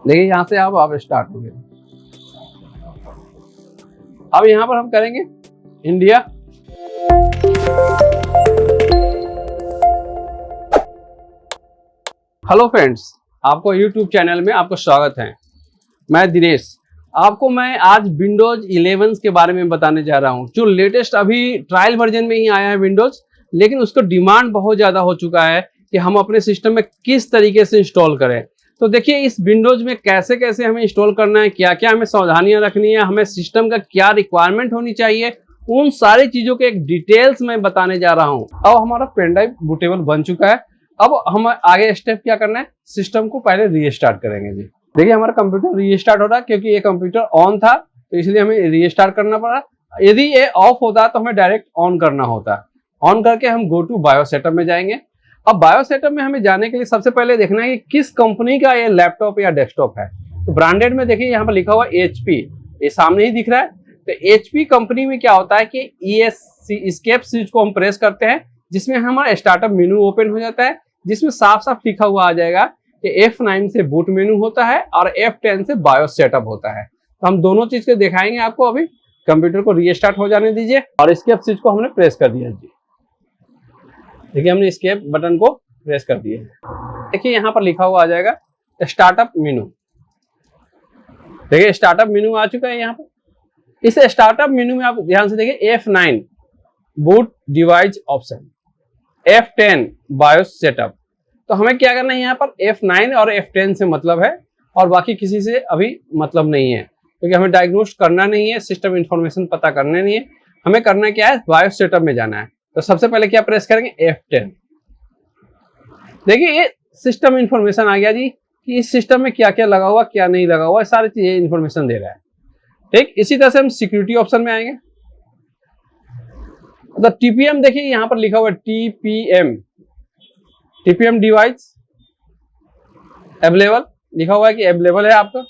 देखिए यहाँ से आप स्टार्ट हो गए। अब यहाँ पर हम करेंगे इंडिया। हेलो फ्रेंड्स, आपको यूट्यूब चैनल में आपको स्वागत है। मैं दिनेश, आपको मैं आज विंडोज 11 के बारे में बताने जा रहा हूँ, जो लेटेस्ट अभी ट्रायल वर्जन में ही आया है विंडोज, लेकिन उसका डिमांड बहुत ज़्यादा हो चुका है कि हम अपने सिस्टम में किस तरीके से इंस्टॉल करें। तो देखिए इस विंडोज में कैसे कैसे हमें इंस्टॉल करना है, क्या क्या हमें सावधानियां रखनी है, हमें सिस्टम का क्या रिक्वायरमेंट होनी चाहिए, उन सारी चीज़ों के एक डिटेल्स में बताने जा रहा हूँ। अब हमारा पेन ड्राइव बूटेबल बन चुका है। अब हम आगे स्टेप क्या करना है, सिस्टम को पहले रीस्टार्ट करेंगे जी। देखिए हमारा कंप्यूटर रीस्टार्ट हो रहा है, क्योंकि ये कंप्यूटर ऑन था तो इसलिए हमें रीस्टार्ट करना पड़ा। यदि ये ऑफ होता तो हमें डायरेक्ट ऑन करना होता। ऑन करके हम गो टू बायो सेटअप में जाएंगे। अब बायो सेटअप में हमें जाने के लिए सबसे पहले देखना है कि किस कंपनी का ये लैपटॉप या डेस्कटॉप है। तो ब्रांडेड में देखिए यहाँ पर लिखा हुआ HP, ये सामने ही दिख रहा है। तो HP कंपनी में क्या होता है कि एस्केप स्विच को हम प्रेस करते हैं, जिसमें हमारा स्टार्टअप मेनू ओपन हो जाता है, जिसमें साफ साफ लिखा हुआ आ जाएगा कि F9 से बूट मेनू होता है और F10 से बायोस सेटअप होता है। तो हम दोनों चीज को दिखाएंगे आपको। अभी कंप्यूटर को रीस्टार्ट हो जाने दीजिए और एस्केप स्विच को हमने प्रेस कर दिया जी। देखिए हमने एस्केप बटन को प्रेस कर दिया। देखिए यहाँ पर लिखा हुआ आ जाएगा स्टार्टअप मेनू। देखिए स्टार्टअप मेनू आ चुका है। यहाँ पर इस स्टार्टअप मेनू में आप ध्यान से देखिए F9 boot device option, F10 BIOS setup. तो हमें क्या करना है, यहाँ पर F9 और F10 से मतलब है और बाकी किसी से अभी मतलब नहीं है, क्योंकि हमें डायग्नोस करना नहीं है, सिस्टम इंफॉर्मेशन पता करने नहीं है। हमें करना क्या है, बायोस सेटअप में जाना है। तो सबसे पहले क्या प्रेस करेंगे, F10। देखिए ये सिस्टम इंफॉर्मेशन आ गया जी कि इस सिस्टम में क्या क्या लगा हुआ, क्या नहीं लगा हुआ, सारी चीजें इंफॉर्मेशन दे रहा है। ठीक इसी तरह से हम सिक्योरिटी ऑप्शन में आएंगे। तो TPM देखिए यहाँ पर लिखा हुआ है TPM डिवाइस अवेलेबल, लिखा हुआ है कि अवेलेबल है आपका।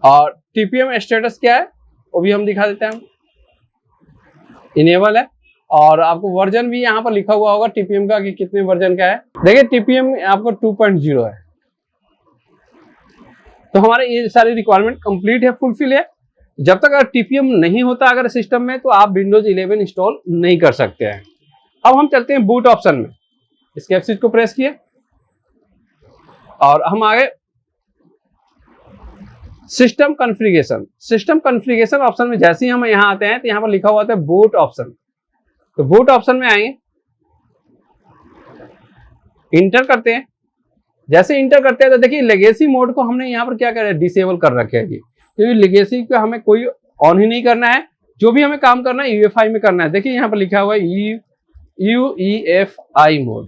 और TPM स्टेटस क्या है वो भी हम दिखा देते हैं, इनेबल है। और आपको वर्जन भी यहाँ पर लिखा हुआ होगा TPM का कि कितने वर्जन का है। देखिए TPM आपको 2.0 है। तो हमारे ये सारी रिक्वायरमेंट कंप्लीट है, फुलफिल है। जब तक अगर TPM नहीं होता अगर सिस्टम में, तो आप विंडोज 11 इंस्टॉल नहीं कर सकते हैं। अब हम चलते हैं बूट ऑप्शन में। एस्केप स्विच को प्रेस किए और हम आगे system configuration. System configuration option में जैसे ही हम यहाँ आते हैं तो यहाँ पर लिखा हुआ है बूट ऑप्शन। तो बूट ऑप्शन में आएंगे, इंटर करते हैं। जैसे इंटर करते हैं तो देखिए लेगेसी मोड को हमने यहाँ पर क्या कर डिसेबल कर रखे है जी, क्योंकि लेगेसी को हमें कोई ऑन ही नहीं करना है। जो भी हमें काम करना है UEFI में करना है। देखिए यहाँ पर लिखा हुआ है UEFI मोड।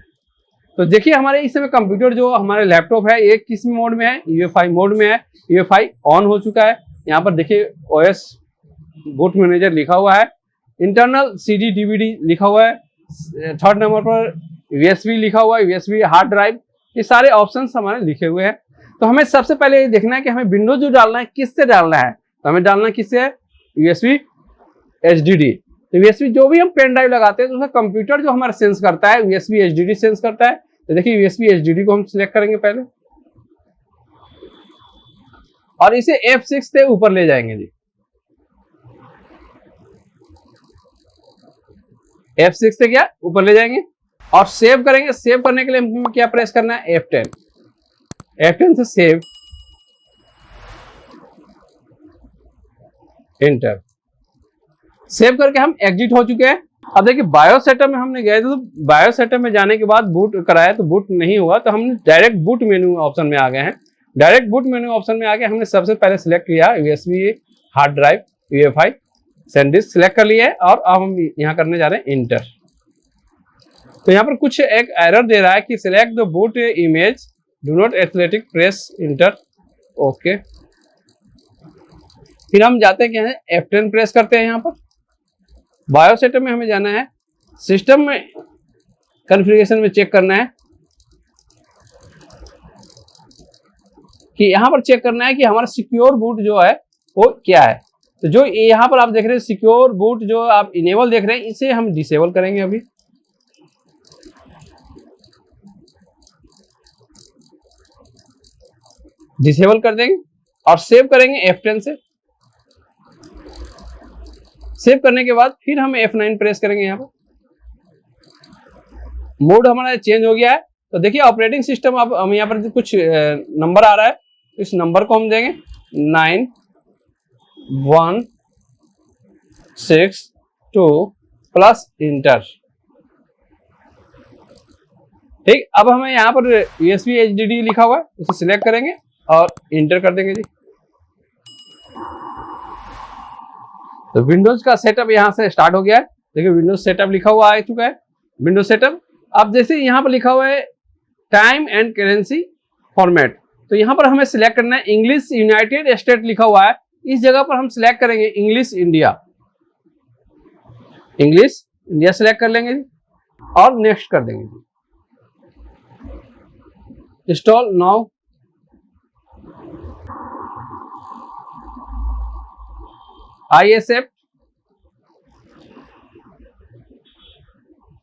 तो देखिए हमारे इस समय कंप्यूटर जो हमारे लैपटॉप है ये किस मोड में है, UEFI मोड में है। UEFI ऑन हो चुका है। यहाँ पर देखिए OS बूट मैनेजर लिखा हुआ है, इंटरनल CD DVD लिखा हुआ है, थर्ड नंबर पर USB लिखा हुआ है, USB हार्ड ड्राइव। ये सारे ऑप्शंस हमारे लिखे हुए हैं। तो हमें सबसे पहले ये देखना है कि हमें विंडोज जो डालना है किससे डालना है। तो हमें डालना किससे है, USB HDD। तो USB जो भी हम पेन ड्राइव लगाते हैं तो उसका कंप्यूटर जो हमारा सेंस करता है USB HDD सेंस करता है। तो देखिए USB HDD को हम सिलेक्ट करेंगे पहले और इसे F6 से ऊपर ले जाएंगे जी। F6 से क्या ऊपर ले जाएंगे और सेव करेंगे। सेव करने के लिए हमें क्या प्रेस करना है, F10 से सेव, इंटर। सेव करके हम एग्जिट हो चुके हैं। अब देखिए बायोस सेटअप में हमने गए तो बायोस सेटअप में जाने के बाद बूट कराया तो बूट नहीं हुआ, तो हमने डायरेक्ट बूट मेनू ऑप्शन में आ गए हैं। डायरेक्ट बूट मेनू ऑप्शन में आके हमने सबसे पहले सिलेक्ट किया USB hard drive UEFI SanDisk select कर लिया है और अब हम यहाँ करने जा रहे हैं इंटर। तो यहाँ पर कुछ एक एरर दे रहा है कि select the boot image, do not athletic, press inter, okay. फिर हम जाते हैं क्या है, F10 प्रेस करते हैं। यहाँ पर बायो सेटअप में हमें जाना है, सिस्टम में कॉन्फ़िगरेशन में चेक करना है कि यहाँ पर चेक करना है कि हमारा सिक्योर बूट जो है वो क्या है। तो जो यहाँ पर आप देख रहे हैं सिक्योर बूट जो आप इनेबल देख रहे हैं, इसे हम डिसेबल करेंगे अभी। डिसेबल कर देंगे और सेव करेंगे F10 से। सेव करने के बाद फिर हम F9 प्रेस करेंगे। यहाँ पर मोड हमारा चेंज हो गया है। तो देखिए ऑपरेटिंग सिस्टम, अब हम यहाँ पर कुछ नंबर आ रहा है, इस नंबर को हम देंगे 9162 प्लस इंटर। ठीक, अब हमें यहाँ पर USB HDD लिखा हुआ है, इसे सिलेक्ट करेंगे और इंटर कर देंगे जी। तो विंडोज का सेटअप यहाँ से स्टार्ट हो गया है। देखिए विंडोज सेटअप लिखा हुआ आ चुका है, विंडोज सेटअप। अब जैसे यहाँ पर लिखा हुआ है टाइम एंड करेंसी फॉर्मेट, तो यहाँ पर हमें सिलेक्ट करना है इंग्लिश यूनाइटेड स्टेट लिखा हुआ है, इस जगह पर हम सिलेक्ट करेंगे English India. English India select कर लेंगे जी और नेक्स्ट कर देंगे जी। Install now. I accept.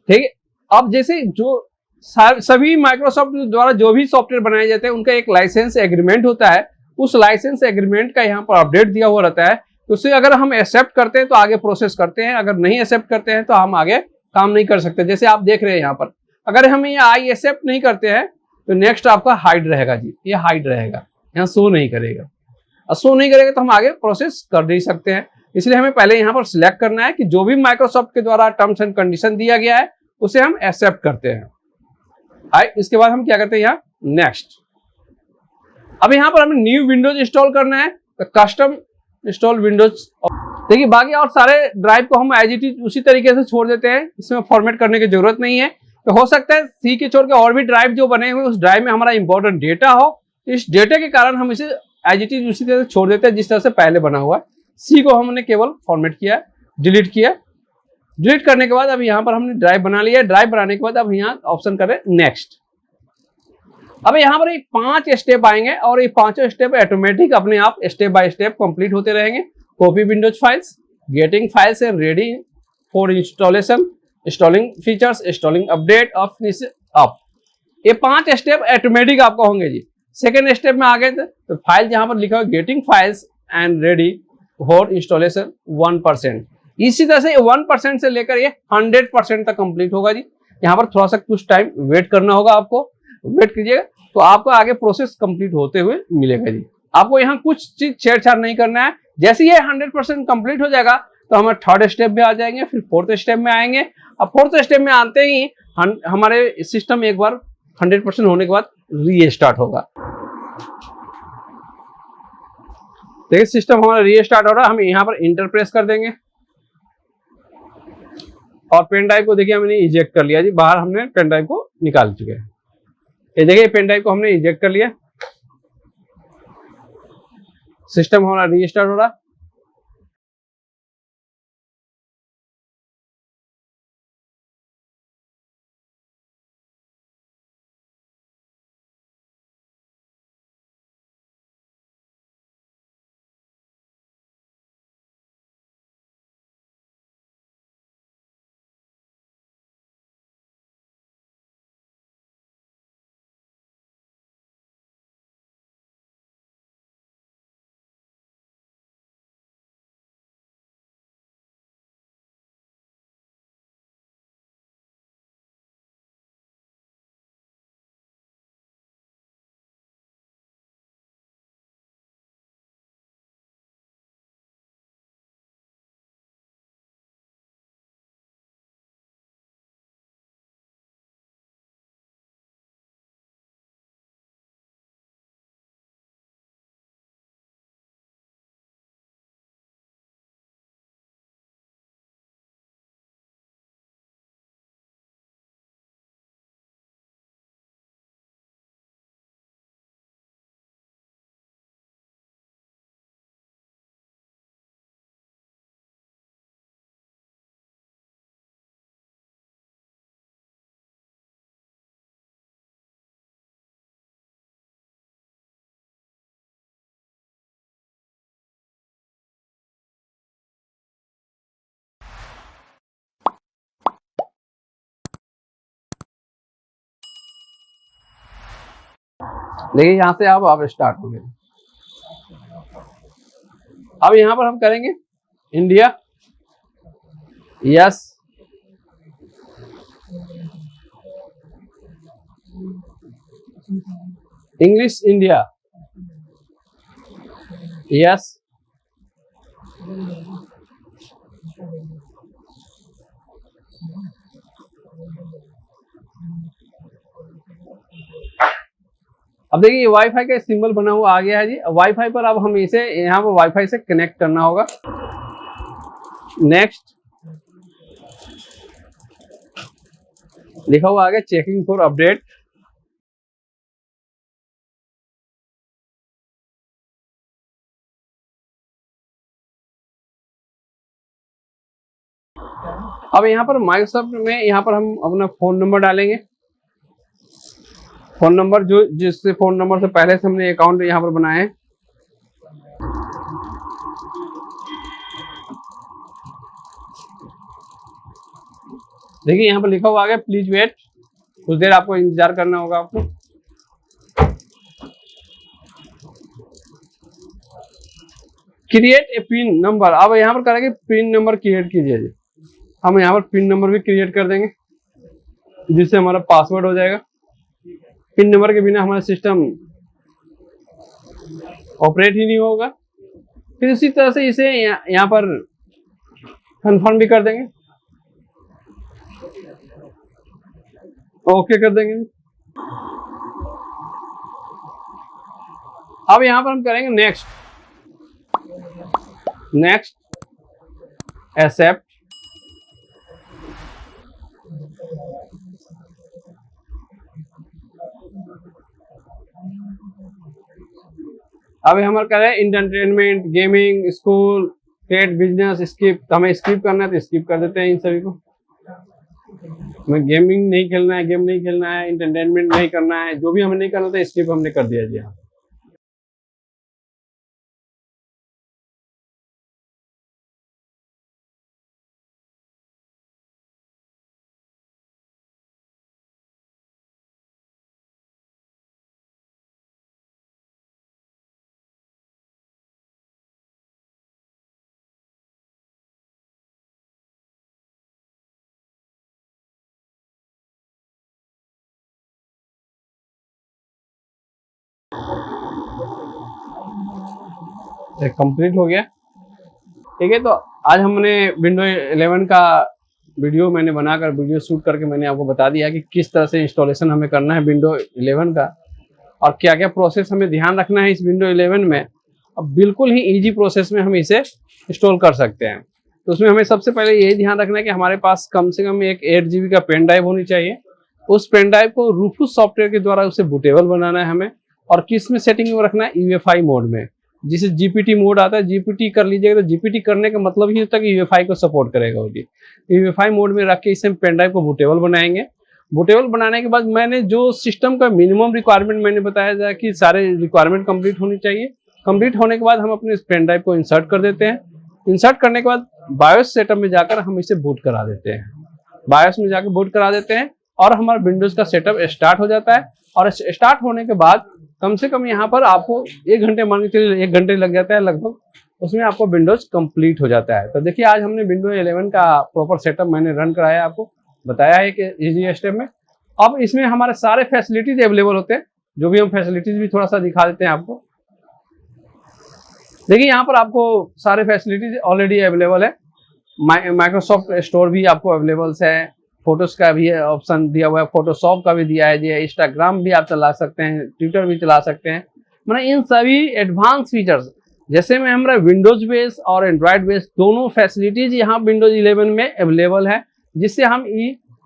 ठीक है, अब जैसे जो सभी माइक्रोसॉफ्ट द्वारा जो भी सॉफ्टवेयर बनाए जाते हैं उनका एक लाइसेंस एग्रीमेंट होता है, उस लाइसेंस एग्रीमेंट का यहाँ पर अपडेट दिया हुआ रहता है। तो उसे अगर हम एक्सेप्ट करते हैं तो आगे प्रोसेस करते हैं, अगर नहीं एक्सेप्ट करते हैं तो हम आगे काम नहीं कर सकते। जैसे आप देख रहे हैं यहाँ पर, अगर हम ये आई एक्सेप्ट नहीं करते हैं तो नेक्स्ट आपका हाइड रहेगा जी, ये हाइड रहेगा, यहाँ शो नहीं करेगा। और शो नहीं करेगा तो हम आगे प्रोसेस कर नहीं सकते हैं। इसलिए हमें पहले यहाँ पर सिलेक्ट करना है कि जो भी माइक्रोसॉफ्ट के द्वारा टर्म्स एंड कंडीशन दिया गया है उसे हम एक्सेप्ट करते हैं। इसके बाद हम क्या करते हैं, यहाँ नेक्स्ट। अब यहाँ पर हमें न्यू विंडोज इंस्टॉल करना है, तो कस्टम इंस्टॉल विंडोज। देखिए बाकी और सारे ड्राइव को हम एज इट इज उसी तरीके से छोड़ देते हैं, इसमें फॉर्मेट करने की जरूरत नहीं है। तो हो सकता है सी के छोड़ के और भी ड्राइव जो बने हुए उस ड्राइव में हमारा इंपॉर्टेंट डेटा हो, इस डेटा के कारण हम इसे एज इट इज उसी तरह से छोड़ देते हैं जिस तरह से पहले बना हुआ है। सी को हमने केवल फॉर्मेट किया, डिलीट किया। डिलीट करने के बाद अब यहाँ पर हमने ड्राइव बना लिया। ड्राइव बनाने के बाद अब यहाँ ऑप्शन करें नेक्स्ट। अब यहाँ पर 5 स्टेप आएंगे और ये पांचों स्टेप ऑटोमेटिक अपने आप स्टेप बाय स्टेप कंप्लीट होते रहेंगे। Copy Windows files, getting files and ready for installation, installing features, installing update और फिनिश अप। ये 5 स्टेप ऑटोमेटिक आपको होंगे जी। सेकेंड स्टेप में आ गए तो फाइल यहाँ पर लिखा हुआ getting files and ready for installation 1%। इसी तरह से 1% से लेकर ये 100% तक कंप्लीट होगा जी। यहाँ पर थोड़ा सा कुछ टाइम वेट करना होगा, आपको वेट कीजिएगा तो आपको आगे प्रोसेस कंप्लीट होते हुए मिलेगा जी। आपको यहाँ कुछ चीज छेड़छाड़ नहीं करना है। जैसे ये 100% कंप्लीट हो जाएगा तो हम थर्ड स्टेप में आ जाएंगे, फिर फोर्थ स्टेप में आएंगे। अब फोर्थ स्टेप में आते ही हमारे सिस्टम एक बार 100% होने के बाद रीस्टार्ट होगा। देखिए सिस्टम हमारा रीस्टार्ट हो रहा है। हम यहाँ पर इंटर प्रेस कर देंगे और पेन ड्राइव को देखिए हमने इजेक्ट कर लिया जी, बाहर हमने पेन ड्राइव को निकाल चुके हैं। ये देखिए पेन ड्राइव को हमने इजेक्ट कर लिया। सिस्टम हमारा रीस्टार्ट हो रहा है। देखिए यहाँ से आप स्टार्ट हो गए। अब यहाँ पर हम करेंगे India, yes. English India, yes. अब देखिए वाईफाई का सिंबल बना हुआ आ गया है जी। वाईफाई पर अब हम इसे यहाँ पर वाईफाई से कनेक्ट करना होगा। नेक्स्ट लिखा हुआ आ गया चेकिंग फॉर अपडेट। अब यहाँ पर माइक्रोसॉफ्ट में यहाँ पर हम अपना फोन नंबर डालेंगे। फोन नंबर जो जिससे फोन नंबर से पहले से हमने अकाउंट यहाँ पर बनाए हैं। देखिए यहाँ पर लिखा हुआ आ गया प्लीज वेट, कुछ देर आपको इंतजार करना होगा आपको। क्रिएट ए पिन नंबर, अब यहाँ पर करेंगे पिन नंबर क्रिएट कीजिए जी। हम यहाँ पर पिन नंबर भी क्रिएट कर देंगे जिससे हमारा पासवर्ड हो जाएगा। पिन नंबर के बिना हमारा सिस्टम ऑपरेट ही नहीं होगा। फिर इसी तरह से इसे यहाँ पर कंफर्म भी कर देंगे, ओके कर देंगे। अब यहाँ पर हम करेंगे नेक्स्ट, नेक्स्ट एक्सेप्ट। अब हमारे कह रहे हैं entertainment, gaming, school, trade, business, skip. तो हमें स्किप करना है तो स्किप कर देते हैं इन सभी को। हमें गेमिंग नहीं खेलना है, गेम नहीं खेलना है, इंटरटेनमेंट नहीं करना है, जो भी हमें नहीं करना था स्किप हमने कर दिया जी। यहाँ कंप्लीट हो गया, ठीक है। तो आज हमने विंडो 11 का वीडियो मैंने बनाकर वीडियो शूट करके मैंने आपको बता दिया कि किस तरह से इंस्टॉलेशन हमें करना है विंडो 11 का, और क्या क्या प्रोसेस हमें ध्यान रखना है इस विंडो 11 में। अब बिल्कुल ही इजी प्रोसेस में हम इसे इंस्टॉल कर सकते हैं। तो उसमें हमें सबसे पहले यही ध्यान रखना है कि हमारे पास कम से कम एक 8 GB का पेन ड्राइव होनी चाहिए। उस पेन ड्राइव को रूफूस सॉफ्टवेयर के द्वारा उसे बूटेबल बनाना है हमें, और किस में सेटिंग में रखना है, UEFI मोड में, जिसे जीपीटी मोड आता है। जीपीटी कर लीजिएगा, तो जीपीटी करने का मतलब ही होता है कि UEFI को सपोर्ट करेगा वो जी। UEFI मोड में रख के इसे हम पेन ड्राइव को बूटेबल बनाएंगे। बूटेबल बनाने के बाद मैंने जो सिस्टम का मिनिमम रिक्वायरमेंट मैंने बताया था कि सारे रिक्वायरमेंट कंप्लीट होनी चाहिए। कंप्लीट होने के बाद हम अपने इस पेन ड्राइव को इंसर्ट कर देते हैं। इंसर्ट करने के बाद बायोस सेटअप में जाकर हम इसे बूट करा देते हैं। बायोस में जाकर बूट करा देते हैं और हमारा विंडोज का सेटअप स्टार्ट हो जाता है। और स्टार्ट होने के बाद कम से कम यहाँ पर आपको 1 घंटे, मान के चलिए 1 घंटे लग जाता है लगभग, उसमें आपको विंडोज कंप्लीट हो जाता है। तो देखिए आज हमने विंडोज 11 का प्रॉपर सेटअप मैंने रन कराया, आपको बताया है कि इजी स्टेप में। अब इसमें हमारे सारे फैसिलिटीज अवेलेबल होते हैं, जो भी हम फैसिलिटीज भी थोड़ा सा दिखा देते हैं आपको। देखिए यहाँ पर आपको सारे फैसिलिटीज ऑलरेडी अवेलेबल है। माइक्रोसॉफ्ट स्टोर भी आपको अवेलेबल है, फोटोज का भी ऑप्शन दिया हुआ है, फोटोशॉप का भी दिया है, इंस्टाग्राम भी आप चला सकते हैं, ट्विटर भी चला सकते हैं। मतलब इन सभी एडवांस फीचर्स, जैसे में हमारा विंडोज बेस और एंड्रॉयड बेस दोनों फैसिलिटीज यहाँ विंडोज 11 में अवेलेबल है, जिससे हम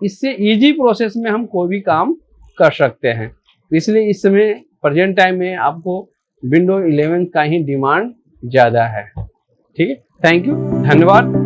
इससे इजी प्रोसेस में हम कोई भी काम कर सकते हैं। इसलिए इस समय प्रेजेंट टाइम में आपको विंडोज 11 का ही डिमांड ज़्यादा है। ठीक है, थैंक यू, धन्यवाद।